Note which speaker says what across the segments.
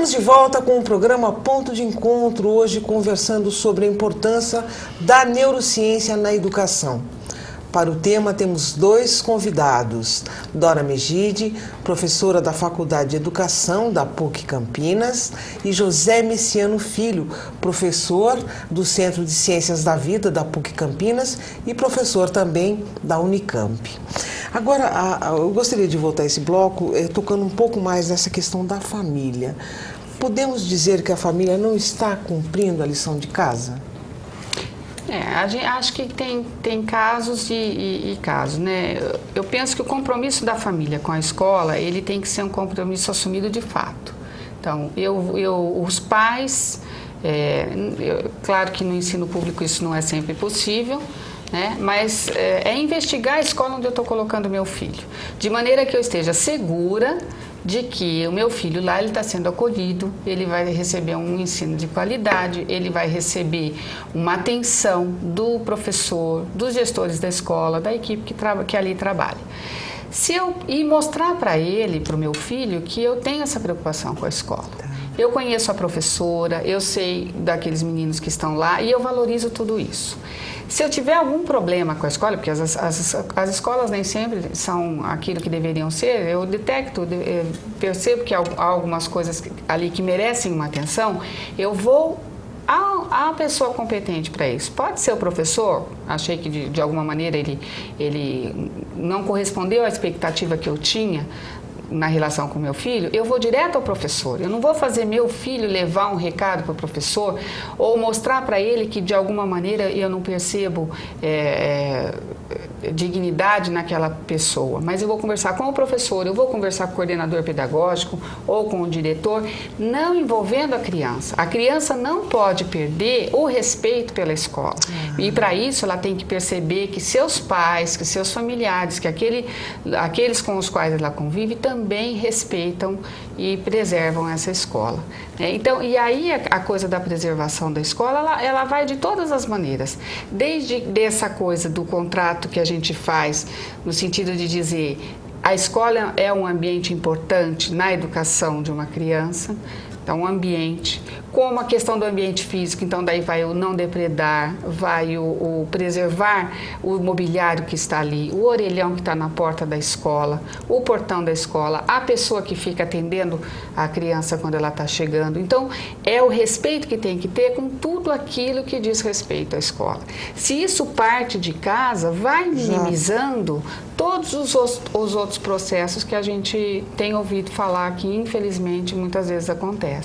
Speaker 1: Estamos de volta com o programa Ponto de Encontro, hoje conversando sobre a importância da neurociência na educação. Para o tema temos dois convidados, Dora Megide, professora da Faculdade de Educação da PUC Campinas, e José Messiano Filho, professor do Centro de Ciências da Vida da PUC Campinas e professor também da Unicamp. Agora, eu gostaria de voltar a esse bloco tocando um pouco mais nessa questão da família. Podemos dizer que a família não está cumprindo a lição de casa?
Speaker 2: Acho que tem casos e casos, né? Eu penso que o compromisso da família com a escola, ele tem que ser um compromisso assumido de fato. Então, os pais, claro que no ensino público isso não é sempre possível, né? Mas é investigar a escola onde eu estou colocando meu filho, de maneira que eu esteja segura de que o meu filho lá ele está sendo acolhido, ele vai receber um ensino de qualidade, ele vai receber uma atenção do professor, dos gestores da escola, da equipe que ali trabalha. E mostrar para ele, para o meu filho, que eu tenho essa preocupação com a escola. Eu conheço a professora, eu sei daqueles meninos que estão lá e eu valorizo tudo isso. Se eu tiver algum problema com a escola, porque as escolas nem sempre são aquilo que deveriam ser, eu detecto, percebo que há algumas coisas ali que merecem uma atenção, eu vou à pessoa competente para isso. Pode ser o professor, achei que de alguma maneira ele não correspondeu à expectativa que eu tinha na relação com meu filho, eu vou direto ao professor. Eu não vou fazer meu filho levar um recado para o professor ou mostrar para ele que de alguma maneira eu não percebo dignidade naquela pessoa. Mas eu vou conversar com o professor, eu vou conversar com o coordenador pedagógico ou com o diretor, não envolvendo a criança. A criança não pode perder o respeito pela escola. E para isso ela tem que perceber que seus pais, que seus familiares, que aqueles com os quais ela convive também respeitam e preservam essa escola. Então, e aí a coisa da preservação da escola, ela vai de todas as maneiras. Desde dessa coisa do contrato que a gente faz, no sentido de dizer a escola é um ambiente importante na educação de uma criança, então um ambiente, como a questão do ambiente físico, então daí vai o não depredar, vai o preservar o mobiliário que está ali, o orelhão que está na porta da escola, o portão da escola, a pessoa que fica atendendo a criança quando ela está chegando. Então, é o respeito que tem que ter com tudo aquilo que diz respeito à escola. Se isso parte de casa, vai minimizando todos os outros processos que a gente tem ouvido falar que, infelizmente, muitas vezes acontece.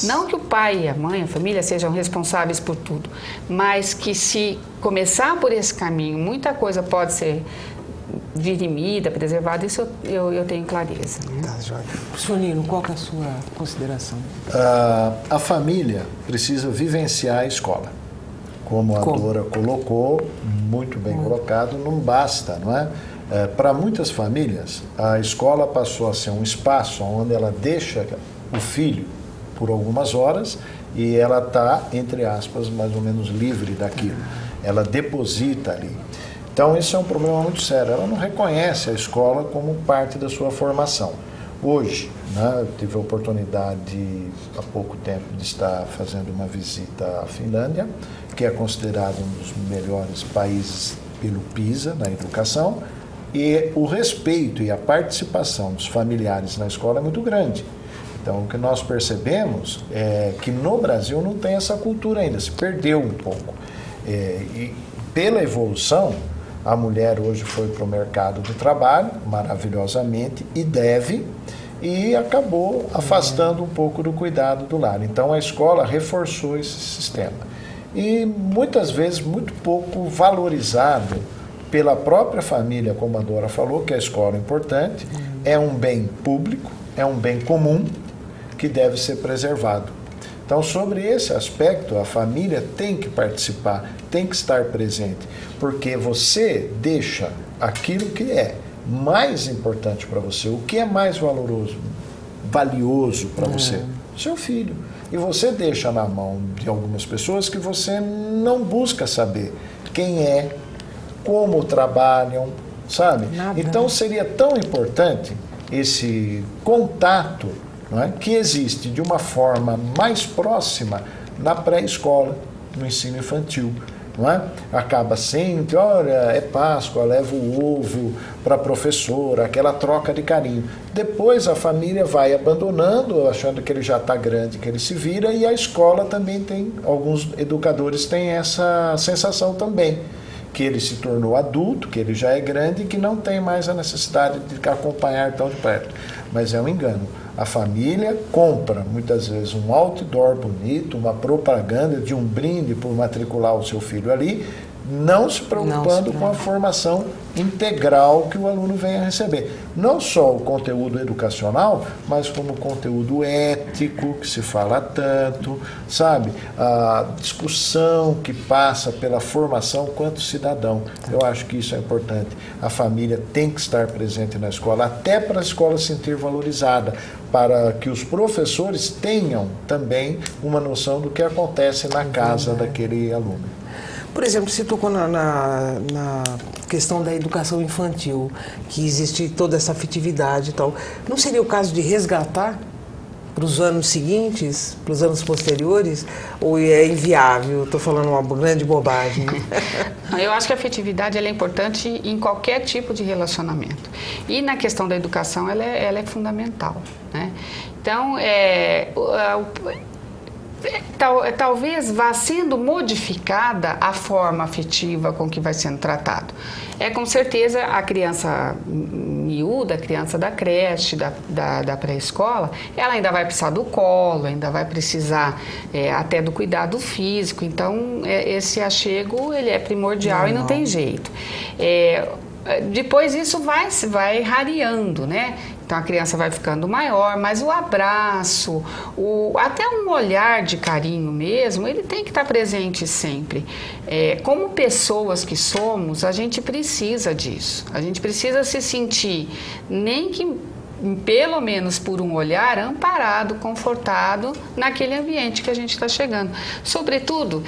Speaker 2: Não que o pai, a mãe, a família sejam responsáveis por tudo, mas que se começar por esse caminho, muita coisa pode ser dirimida, preservada, isso eu tenho clareza.
Speaker 1: Tá, Jorge. Professor Nino, qual que é a sua consideração?
Speaker 3: A família precisa vivenciar a escola. Como a Dora colocou, muito bem colocado, não basta, não é? Para muitas famílias, a escola passou a ser um espaço onde ela deixa o filho por algumas horas e ela está, entre aspas, mais ou menos livre daquilo. Ela deposita ali. Então, isso é um problema muito sério. Ela não reconhece a escola como parte da sua formação. Hoje, né, eu tive a oportunidade, há pouco tempo, de estar fazendo uma visita à Finlândia, que é considerado um dos melhores países pelo PISA na educação, e o respeito e a participação dos familiares na escola é muito grande. Então, o que nós percebemos é que no Brasil não tem essa cultura ainda, se perdeu um pouco. E pela evolução, a mulher hoje foi para o mercado de trabalho, maravilhosamente, e acabou afastando um pouco do cuidado do lar. Então, a escola reforçou esse sistema. E muitas vezes muito pouco valorizado pela própria família, como a Dora falou, que a escola é importante, é um bem público, é um bem comum, que deve ser preservado. Então, sobre esse aspecto, a família tem que participar, tem que estar presente, porque você deixa aquilo que é mais importante para você, o que é mais valioso para você, seu filho. E você deixa na mão de algumas pessoas que você não busca saber quem é, como trabalham, sabe? Então, seria tão importante esse contato, não é? Que existe de uma forma mais próxima na pré-escola, no ensino infantil. Não é? Acaba sempre, olha, é Páscoa, leva o ovo para a professora, aquela troca de carinho. Depois a família vai abandonando, achando que ele já está grande, que ele se vira, e a escola também tem, alguns educadores têm essa sensação também, que ele se tornou adulto, que ele já é grande e que não tem mais a necessidade de acompanhar tão de perto. Mas é um engano. A família compra, muitas vezes, um outdoor bonito, uma propaganda de um brinde por matricular o seu filho ali, não se preocupando com a formação integral que o aluno venha a receber. Não só o conteúdo educacional, mas como o conteúdo ético, que se fala tanto, sabe? A discussão que passa pela formação quanto cidadão. Eu acho que isso é importante. A família tem que estar presente na escola, até para a escola se sentir valorizada, para que os professores tenham também uma noção do que acontece na casa daquele aluno.
Speaker 1: Por exemplo, você tocou na questão da educação infantil, que existe toda essa afetividade e tal. Não seria o caso de resgatar para os anos seguintes, para os anos posteriores, ou é inviável? Estou falando uma grande bobagem.
Speaker 2: Eu acho que a afetividade ela é importante em qualquer tipo de relacionamento. E na questão da educação, ela é fundamental, né? Então, talvez vá sendo modificada a forma afetiva com que vai sendo tratado. Com certeza a criança miúda, a criança da creche, da pré-escola, ela ainda vai precisar do colo, ainda vai precisar até do cuidado físico. Então, esse achego ele é primordial e não tem jeito. Depois isso vai rareando, né? Então a criança vai ficando maior, mas o abraço, até um olhar de carinho mesmo, ele tem que estar presente sempre. Como pessoas que somos, a gente precisa disso. A gente precisa se sentir, nem que pelo menos por um olhar, amparado, confortado naquele ambiente que a gente está chegando. Sobretudo,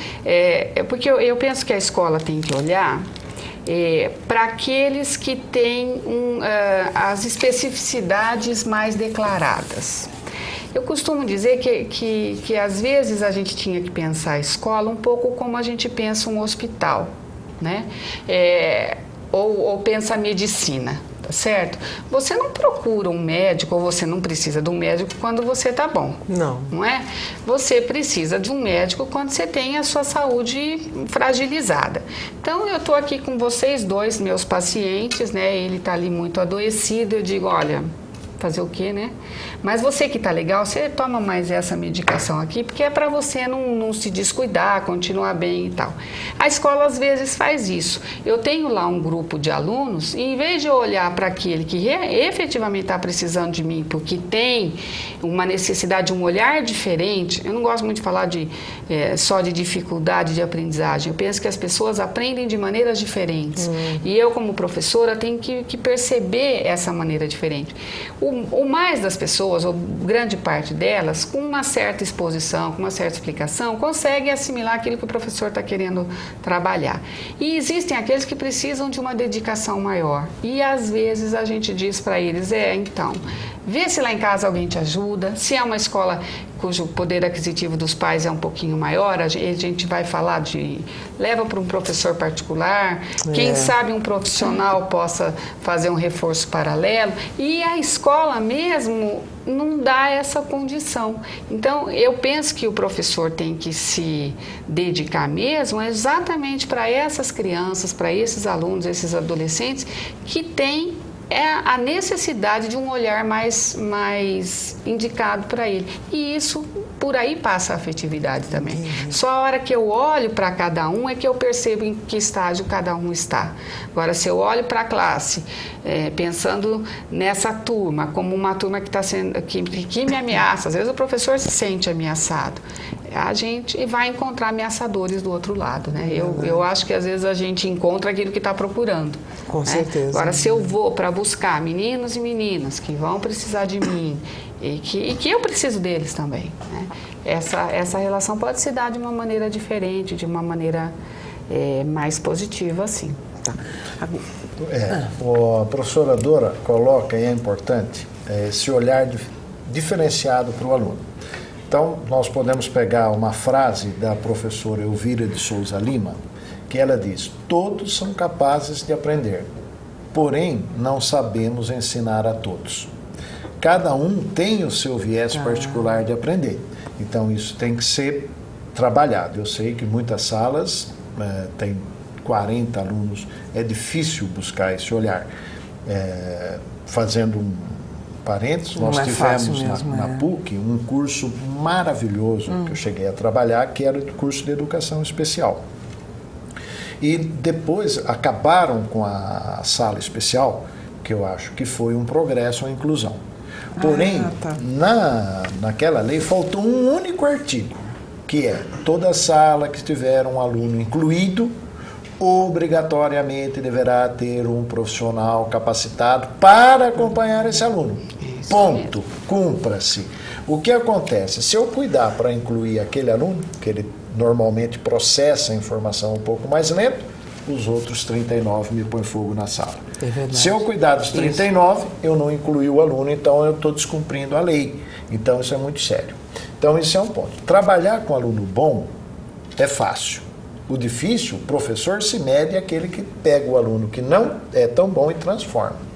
Speaker 2: porque eu penso que a escola tem que olhar para aqueles que têm as especificidades mais declaradas. Eu costumo dizer que às vezes a gente tinha que pensar a escola um pouco como a gente pensa um hospital, né? Ou pensa a medicina. Tá certo? Você não procura um médico ou você não precisa de um médico quando você tá bom. Não é? Você precisa de um médico quando você tem a sua saúde fragilizada. Então, eu tô aqui com vocês dois, meus pacientes, né? Ele tá ali muito adoecido, eu digo, olha, fazer o quê, né? Mas você que tá legal, você toma mais essa medicação aqui, porque é para você não se descuidar, continuar bem e tal. A escola às vezes faz isso. Eu tenho lá um grupo de alunos e em vez de eu olhar para aquele que efetivamente está precisando de mim, porque tem uma necessidade, um olhar diferente, eu não gosto muito de falar só de dificuldade de aprendizagem. Eu penso que as pessoas aprendem de maneiras diferentes. E eu, como professora, tenho que perceber essa maneira diferente. O mais das pessoas, ou grande parte delas, com uma certa exposição, com uma certa explicação, consegue assimilar aquilo que o professor está querendo trabalhar. E existem aqueles que precisam de uma dedicação maior. E às vezes a gente diz para eles, então, vê se lá em casa alguém te ajuda, se é uma escola cujo poder aquisitivo dos pais é um pouquinho maior, a gente vai falar leva para um professor particular, quem sabe um profissional possa fazer um reforço paralelo, e a escola mesmo não dá essa condição. Então, eu penso que o professor tem que se dedicar mesmo exatamente para essas crianças, para esses alunos, esses adolescentes que têm a necessidade de um olhar mais indicado para ele. E isso, por aí passa a afetividade também. Só a hora que eu olho para cada um é que eu percebo em que estágio cada um está. Agora, se eu olho para a classe, pensando nessa turma, como uma turma que me ameaça, às vezes o professor se sente ameaçado, a gente vai encontrar ameaçadores do outro lado, né? Eu acho que às vezes a gente encontra aquilo que está procurando.
Speaker 1: Com certeza.
Speaker 2: Agora, se eu vou para buscar meninos e meninas que vão precisar de mim e que eu preciso deles também, né? Essa relação pode se dar de uma maneira diferente, de uma maneira mais positiva, assim.
Speaker 1: Tá.
Speaker 3: A professora Dora coloca, e é importante, esse olhar diferenciado para o aluno. Então, nós podemos pegar uma frase da professora Elvira de Souza Lima, que ela diz: todos são capazes de aprender, porém não sabemos ensinar a todos. Cada um tem o seu viés particular de aprender. Então, isso tem que ser trabalhado. Eu sei que muitas salas têm 40 alunos, é difícil buscar esse olhar. Fazendo um parênteses, nós tivemos na PUC um curso maravilhoso que eu cheguei a trabalhar, que era o curso de Educação Especial. E depois acabaram com a sala especial, que eu acho que foi um progresso à inclusão. Porém, naquela lei faltou um único artigo, que é: toda sala que tiver um aluno incluído, obrigatoriamente deverá ter um profissional capacitado para acompanhar esse aluno. Ponto. Cumpra-se. O que acontece? Se eu cuidar para incluir aquele aluno, que ele normalmente processa a informação um pouco mais lento, os outros 39 me põem fogo na sala. Se eu cuidar dos 39, eu não incluí o aluno, então eu estou descumprindo a lei. Então isso é muito sério. Então isso é um ponto. Trabalhar com aluno bom é fácil. O difícil, o professor se mede aquele que pega o aluno que não é tão bom e transforma.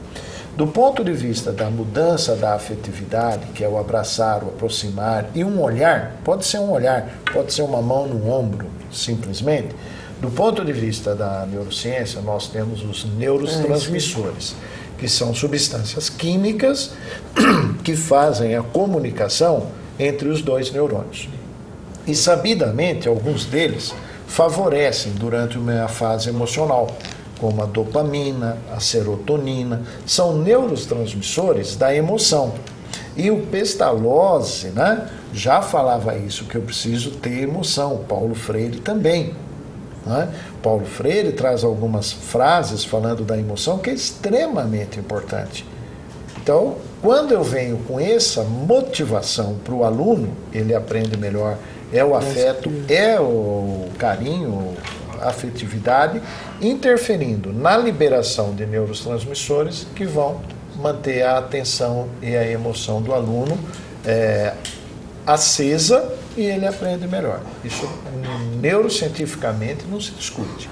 Speaker 3: Do ponto de vista da mudança da afetividade, que é o abraçar, o aproximar, e um olhar, pode ser um olhar, pode ser uma mão no ombro, simplesmente. Do ponto de vista da neurociência, nós temos os neurotransmissores, que são substâncias químicas que fazem a comunicação entre os dois neurônios. E, sabidamente, alguns deles favorecem durante uma fase emocional, como a dopamina, a serotonina, são neurotransmissores da emoção. E o Pestalozzi, né, já falava isso, que eu preciso ter emoção. Paulo Freire também. Né? Paulo Freire traz algumas frases falando da emoção, que é extremamente importante. Então, quando eu venho com essa motivação para o aluno, ele aprende melhor. É o afeto, é o carinho, a afetividade, interferindo na liberação de neurotransmissores que vão manter a atenção e a emoção do aluno acesa, e ele aprende melhor. Isso neurocientificamente não se discute.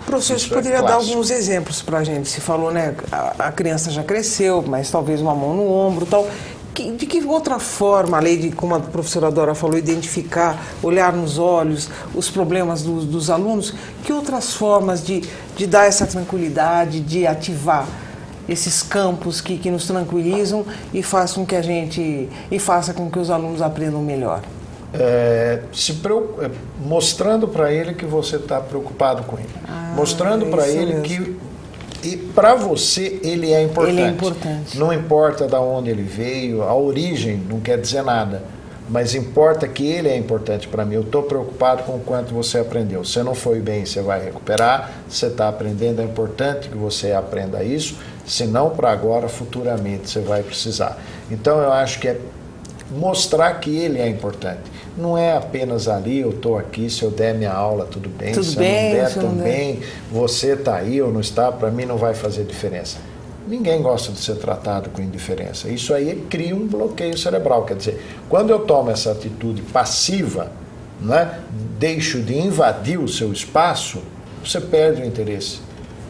Speaker 1: Professor, você poderia dar alguns exemplos para a gente? Você falou, né, a criança já cresceu, mas talvez uma mão no ombro, tal. De que outra forma, além de, como a professora Dora falou, identificar, olhar nos olhos os problemas dos alunos, que outras formas de dar essa tranquilidade, de ativar esses campos que nos tranquilizam e façam que faça com que os alunos aprendam melhor?
Speaker 3: Mostrando para ele que você está preocupado com ele. Mostrando para ele que para você ele é importante.
Speaker 1: Ele é importante.
Speaker 3: Não importa de onde ele veio, a origem não quer dizer nada, mas importa que ele é importante para mim. Eu estou preocupado com o quanto você aprendeu. Se não foi bem, você vai recuperar. Você está aprendendo, é importante que você aprenda isso. Se não para agora, futuramente você vai precisar. Então eu acho que é mostrar que ele é importante. Não é apenas ali, eu estou aqui, se eu der minha aula, tudo bem. Se eu não der, também, você está aí ou não está, para mim não vai fazer diferença. Ninguém gosta de ser tratado com indiferença. Isso aí cria um bloqueio cerebral. Quer dizer, quando eu tomo essa atitude passiva, né, deixo de invadir o seu espaço, você perde o interesse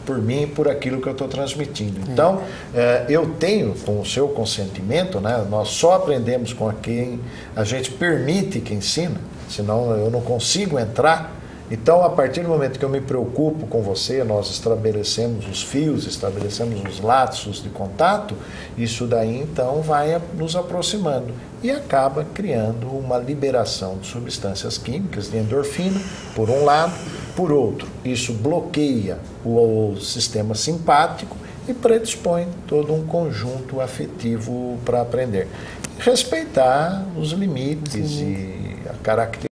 Speaker 3: por mim e por aquilo que eu estou transmitindo. Então, eu tenho, com o seu consentimento, né, nós só aprendemos com quem a gente permite que ensina, senão eu não consigo entrar. Então, a partir do momento que eu me preocupo com você, nós estabelecemos os fios, estabelecemos os laços de contato, isso daí então vai nos aproximando e acaba criando uma liberação de substâncias químicas, de endorfina, por um lado, por outro, isso bloqueia o sistema simpático e predispõe todo um conjunto afetivo para aprender. Respeitar os limites e a característica